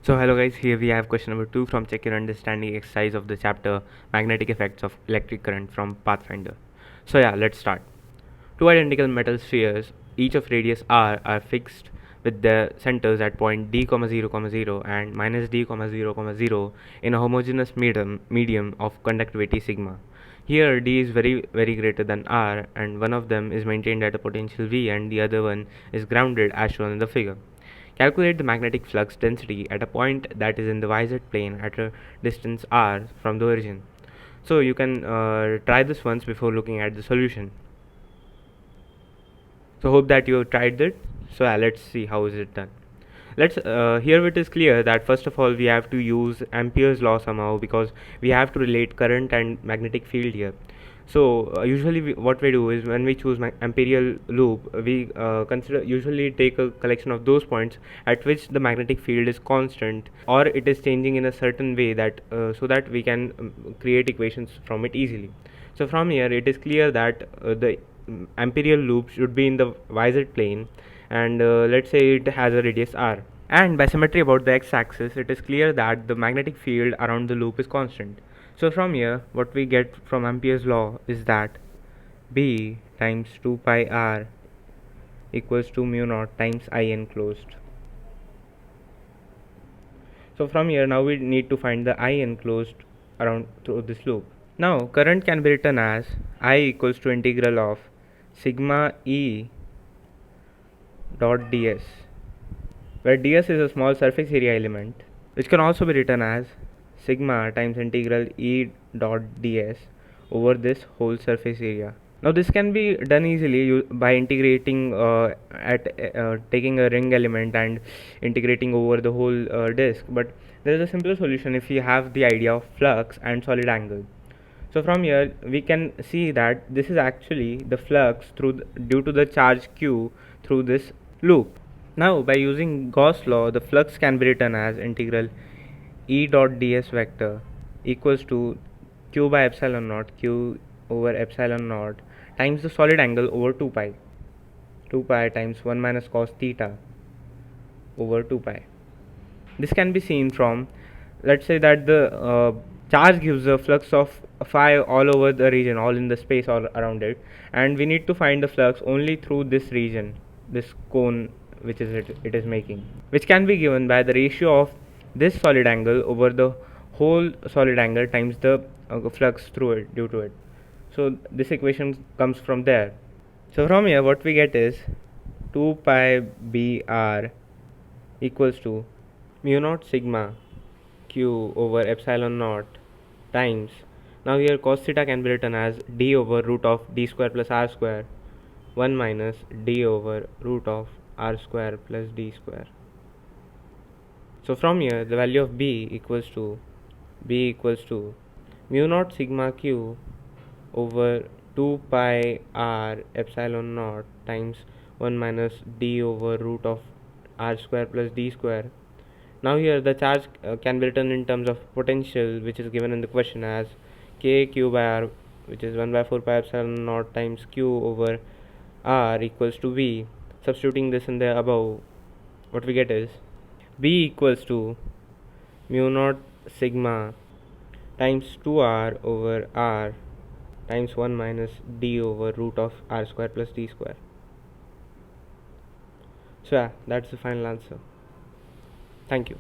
So hello guys, here we have question number 2 from Check Your Understanding exercise of the chapter Magnetic Effects of Electric Current from Pathfinder. So yeah, let's start. Two identical metal spheres, each of radius r, are fixed with their centers at point d, 0, 0 and minus d, 0, 0 in a homogeneous medium of conductivity sigma. Here d is very greater than r, and one of them is maintained at a potential V and the other one is grounded as shown in the figure. Calculate the magnetic flux density at a point that is in the yz plane at a distance r from the origin. So you can try this once before looking at the solution. So hope that you tried it. So let's see how is it done. Let's Here it is clear that first of all we have to use Ampere's law somehow, because we have to relate current and magnetic field here. So usually what we do is when we choose amperial loop, we consider usually take a collection of those points at which the magnetic field is constant or it is changing in a certain way that so that we can create equations from it easily. So from here it is clear that the amperial loop should be in the yz plane, and let's say it has a radius r. And by symmetry about the x-axis, it is clear that the magnetic field around the loop is constant. So from here, what we get from Ampere's law is that B times 2 pi r equals to mu naught times I enclosed. So from here, now we need to find the I enclosed around through this loop. Now current can be written as I equals to integral of sigma E dot ds, where ds is a small surface area element, which can also be written as sigma times integral E dot ds over this whole surface area. Now this can be done easily by integrating taking a ring element and integrating over the whole disk, but there is a simpler solution if you have the idea of flux and solid angle. So from here we can see that this is actually the flux due to the charge q through this loop. Now by using Gauss law, the flux can be written as integral E dot ds vector equals to q by epsilon naught q over epsilon naught times the solid angle over 2 pi. 2 pi times 1 minus cos theta over 2 pi. This can be seen from, let's say that the charge gives a flux of phi all over the region, all in the space all around it, and we need to find the flux only through this region, this cone which is it is making, which can be given by the ratio of this solid angle over the whole solid angle times the flux through it due to it. So this equation comes from there. So from here what we get is 2 pi br equals to mu naught sigma q over epsilon naught times, now here cos theta can be written as d over root of d square plus r square 1 minus d over root of r square plus d square. So from here the value of b equals to mu naught sigma q over 2 pi r epsilon naught times 1 minus d over root of r square plus d square. Now here the charge can be written in terms of potential, which is given in the question as k q by r, which is 1 by 4 pi epsilon naught times q over r equals to v. Substituting this in the above, what we get is v equals to mu naught sigma times 2r over r times 1 minus d over root of r square plus d square. So yeah, that's the final answer. Thank you.